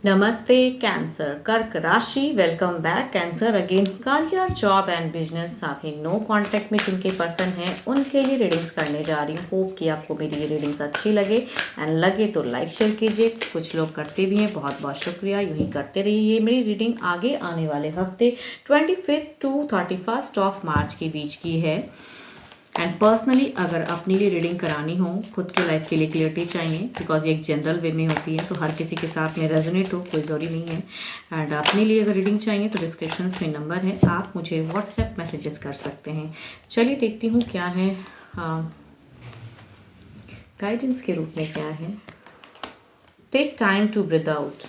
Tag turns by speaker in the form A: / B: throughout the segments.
A: नमस्ते कैंसर कर्क राशि। Welcome back cancer again. Career job and business अभी नो कांटेक्ट में जिनके पर्सन हैं उनके लिए रीडिंग्स करने जा रही हूँ। होप कि आपको मेरी ये रीडिंग्स अच्छी लगे एंड लगे तो लाइक शेयर कीजिए। कुछ लोग करते भी हैं, बहुत बहुत शुक्रिया। यूँ ही करते रहिए। मेरी रीडिंग आगे आने वाले हफ्ते 25 टू 31 ऑफ मार्च के बीच की है। एंड पर्सनली अगर अपने लिए रीडिंग करानी हो, खुद के लाइफ के लिए क्लियरिटी चाहिए, बिकॉज ये एक जनरल वे में होती है तो हर किसी के साथ में रेजोनेट हो कोई ज़रूरी नहीं है। एंड अपने लिए अगर रीडिंग चाहिए तो डिस्क्रिप्शन में नंबर है, आप मुझे व्हाट्सएप मैसेजेस कर सकते हैं। चलिए देखती हूँ क्या है गाइडेंस के रूप में क्या है। Take time to breathe out.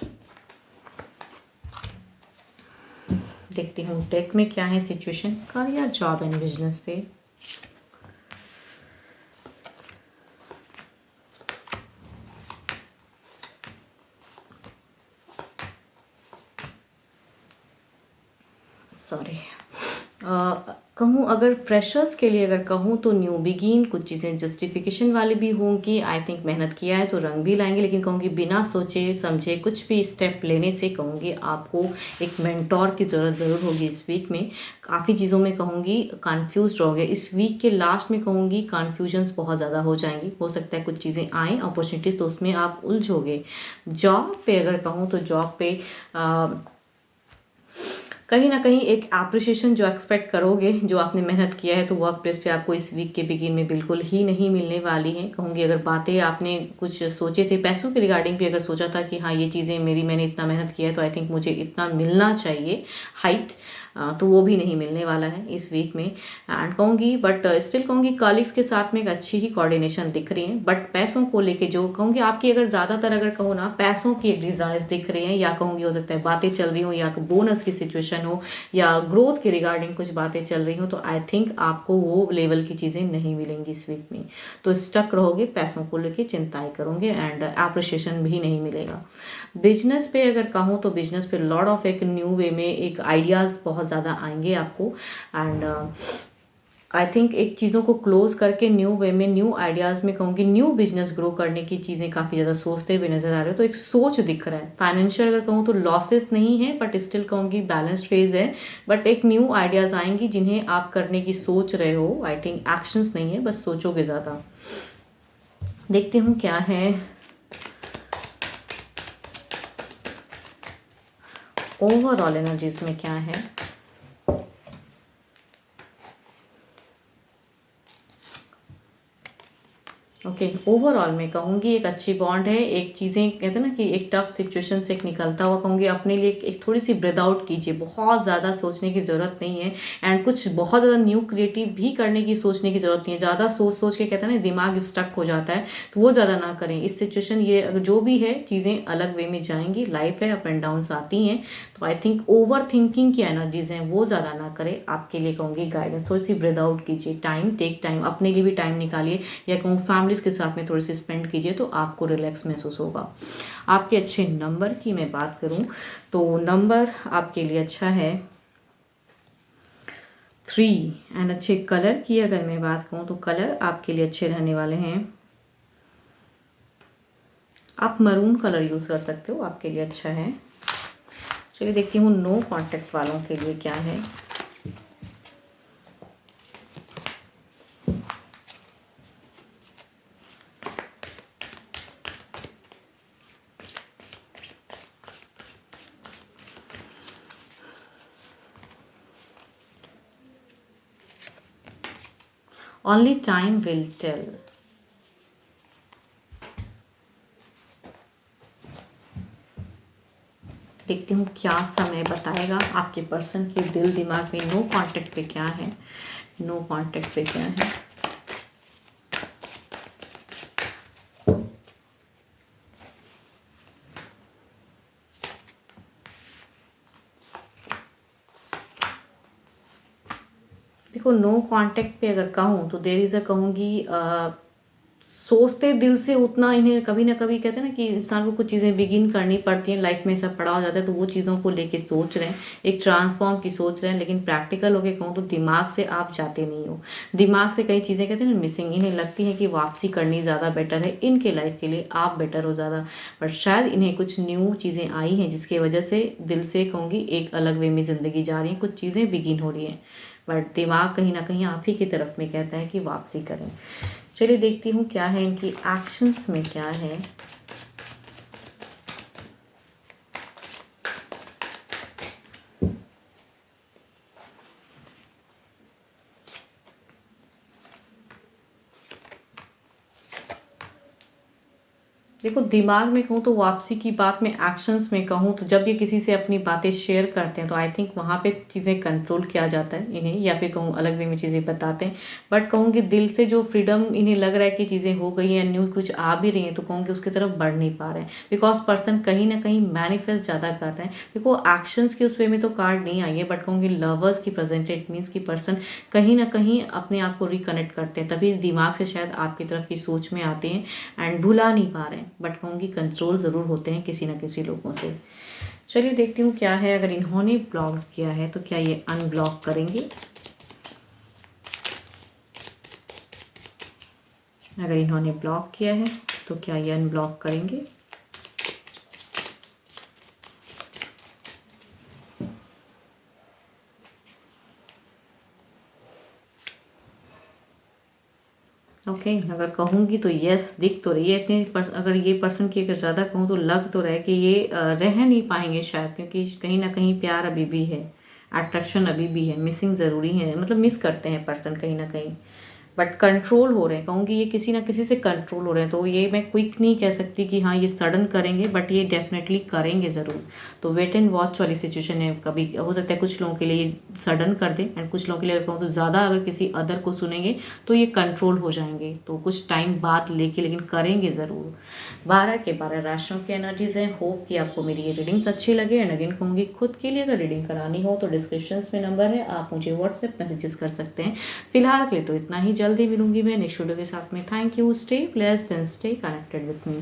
A: देखती हूँ टेक में क्या है situation career job and business पे। सॉरी कहूँ अगर फ्रेशर्स के लिए अगर कहूँ तो न्यू बिगिन, कुछ चीज़ें जस्टिफिकेशन वाली भी होंगी। आई थिंक मेहनत किया है तो रंग भी लाएंगे, लेकिन कहूँगी बिना सोचे समझे कुछ भी स्टेप लेने से कहूँगी आपको एक मेंटोर की ज़रूरत ज़रूर होगी। इस वीक में काफ़ी चीज़ों में कहूँगी कन्फ्यूज रहोगे। इस वीक के लास्ट में कहूँगी कन्फ्यूजन्स बहुत ज़्यादा हो जाएंगी। हो सकता है कुछ चीज़ें आएँ अपॉर्चुनिटीज़ तो उसमें आप उलझोगे। जॉब पे अगर कहूँ तो जॉब पे कहीं ना कहीं एक एप्रिसिएशन जो एक्सपेक्ट करोगे, जो आपने मेहनत किया है, तो वर्क प्लेस पे आपको इस वीक के बिगिन में बिल्कुल ही नहीं मिलने वाली हैं। कहूँगी अगर बातें आपने कुछ सोचे थे पैसों के रिगार्डिंग भी, अगर सोचा था कि हाँ ये चीज़ें मैंने इतना मेहनत किया है तो आई थिंक मुझे इतना मिलना चाहिए हाइट, तो वो भी नहीं मिलने वाला है इस वीक में। एंड कहूँगी बट स्टिल कहूँगी कॉलीग्स के साथ में एक अच्छी ही कोऑर्डिनेशन दिख रही है। बट पैसों को लेके जो कहूँगी आपकी अगर ज़्यादातर अगर कहो ना पैसों की एक डिज़ायर्स दिख रही हैं, या कहूँगी हो सकता है बातें चल रही हो, या बोनस की सिचुएशन हो, या ग्रोथ के रिगार्डिंग कुछ बातें चल रही हो, तो आई थिंक आपको वो लेवल की चीज़ें नहीं मिलेंगी इस वीक में। तो स्टक रहोगे, पैसों को लेके चिंताएं करोगे एंड अप्रिशिएशन भी नहीं मिलेगा। बिजनेस पे अगर कहूँ तो बिजनेस पे लॉट ऑफ एक न्यू वे में एक आइडियाज़ बहुत ज़्यादा आएंगे आपको। एंड आई थिंक एक चीज़ों को क्लोज करके न्यू वे में न्यू आइडियाज़ में कहूँगी न्यू बिजनेस ग्रो करने की चीज़ें काफ़ी ज़्यादा सोचते हुए नजर आ रहे हो। तो एक सोच दिख रहा है। फाइनेंशियल अगर कहूँ तो लॉसेस नहीं है, बट स्टिल कहूँगी बैलेंस्ड फेज है। बट एक न्यू आइडियाज़ आएंगी जिन्हें आप करने की सोच रहे हो। आई थिंक एक्शंस नहीं है, बस सोचोगे ज़्यादा। देखते हूँ क्या है ओवरऑल एनर्जीज में क्या है। ओके ओवरऑल मैं कहूँगी एक अच्छी बॉन्ड है। एक चीज़ें कहते हैं ना कि एक टफ सिचुएशन से एक निकलता हुआ कहूँगी अपने लिए एक थोड़ी सी ब्रेथ आउट कीजिए। बहुत ज़्यादा सोचने की ज़रूरत नहीं है एंड कुछ बहुत ज़्यादा न्यू क्रिएटिव भी करने की सोचने की ज़रूरत नहीं है। ज़्यादा सोच सोच के कहते हैं ना दिमाग स्टक हो जाता है, तो वो ज़्यादा ना करें। इस सिचुएशन ये अगर जो भी है चीज़ें अलग वे में जाएंगी। लाइफ है, अप एंड डाउन्स आती हैं, तो आई थिंक ओवर थिंकिंग की एनर्जीज हैं वो ज़्यादा ना करें। आपके लिए कहूँगी गाइडेंस थोड़ी सी ब्रेथ आउट कीजिए। टाइम टेक टाइम, अपने लिए भी टाइम निकालिए, या कहूँ फैमिली के साथ में थोड़ी सी स्पेंड कीजिए तो आपको रिलैक्स महसूस होगा। आपके अच्छे नंबर की मैं बात करूं तो नंबर आपके लिए अच्छा है 3। एंड अच्छे कलर की अगर मैं बात करूं तो कलर आपके लिए अच्छे रहने वाले हैं। आप मरून कलर यूज़ कर सकते हो, आपके लिए अच्छा है। चलिए देखती हूँ नो कॉन्टेक्ट वालों के लिए क्या है। Only time will tell. देखती हूँ क्या समय बताएगा आपके पर्सन के दिल दिमाग में। नो कांटेक्ट पे क्या है, नो कांटेक्ट पे क्या है। देखो नो कांटेक्ट पे अगर कहूँ तो देर इज़ अ कहूँगी सोचते दिल से उतना इन्हें कभी ना कभी कहते हैं ना कि इंसान को कुछ चीज़ें बिगिन करनी पड़ती हैं, लाइफ में सब पड़ा हो जाता है, तो वो चीज़ों को लेके सोच रहे हैं, एक ट्रांसफॉर्म की सोच रहे हैं, लेकिन प्रैक्टिकल होके कहूँ तो दिमाग से आप जाते नहीं हो। दिमाग से कई चीज़ें कहते हैं ना मिसिंग, इन्हें लगती है कि वापसी करनी ज़्यादा बेटर है, इनके लाइफ के लिए आप बेटर हो ज़्यादा, बट शायद इन्हें कुछ न्यू चीज़ें आई हैं जिसकी वजह से दिल से कहूँगी एक अलग वे में ज़िंदगी जा रही है, कुछ चीज़ें बिगिन हो रही हैं, बट दिमाग कहीं ना कहीं आप ही की तरफ में कहता है कि वापसी करें। चलिए देखती हूँ क्या है इनकी एक्शंस में क्या है। देखो दिमाग में कहूँ तो वापसी की बात में एक्शंस में कहूँ तो जब ये किसी से अपनी बातें शेयर करते हैं तो आई थिंक वहाँ पे चीज़ें कंट्रोल किया जाता है इन्हें, या फिर कहूँ अलग वे में चीज़ें बताते हैं, बट कहूँगी दिल से जो फ्रीडम इन्हें लग रहा है कि चीज़ें हो गई हैं, न्यूज़ कुछ आ भी रही हैं, तो कहूँगी उसकी तरफ बढ़ नहीं पा रहे हैं, बिकॉज पर्सन कहीं ना कहीं मैनिफेस्ट ज़्यादा कर रहे हैं। देखो एक्शंस के उस वे में तो कार्ड नहीं आई है, बट कहूँगी लवर्स की प्रेजेंटेड मीन्स की पर्सन कहीं ना कहीं अपने आप को रिकनेक्ट करते हैं, तभी दिमाग से शायद आपकी तरफ की सोच में आते हैं एंड भुला नहीं पा रहे हैं, बट कहूँगी कंट्रोल ज़रूर होते हैं किसी ना किसी लोगों से। चलिए देखती हूँ क्या है, अगर इन्होंने ब्लॉक किया है तो क्या ये अनब्लॉक करेंगे। अगर इन्होंने ब्लॉक किया है तो क्या ये अनब्लॉक करेंगे। ओके अगर कहूँगी तो यस दिख तो रही है इतनी अगर ये पर्सन की अगर ज़्यादा कहूँ तो लग तो रहा है कि ये रह नहीं पाएंगे शायद, क्योंकि कहीं ना कहीं प्यार अभी भी है, अट्रैक्शन अभी भी है, मिसिंग ज़रूरी है, मतलब मिस करते हैं पर्सन कहीं ना कहीं, बट कंट्रोल हो रहे हैं, कहूँगी ये किसी ना किसी से कंट्रोल हो रहे हैं, तो ये मैं क्विक नहीं कह सकती कि हाँ ये सडन करेंगे, बट ये डेफिनेटली करेंगे ज़रूर। तो वेट एंड वॉच वाली सिचुएशन है, कभी हो सकता है कुछ लोगों के लिए ये सडन कर दें एंड कुछ लोगों के लिए कहूँ तो ज़्यादा अगर किसी अदर को सुनेंगे तो ये कंट्रोल हो जाएंगे, तो कुछ टाइम बाद लेके लेकिन करेंगे ज़रूर। 12 के 12 राशियों की एनर्जीज हैं। होप कि आपको मेरी ये रीडिंग्स अच्छी लगे, एंड अगेन कहूँगी खुद के लिए अगर रीडिंग करानी हो तो डिस्क्रिप्शन में नंबर है, आप मुझे व्हाट्सएप मैसेजेस कर सकते हैं। फिलहाल के लिए तो इतना ही, जल्दी मिलूंगी मैं नेक्स्ट वीडियो के साथ में। Thank you, stay blessed and stay connected with me.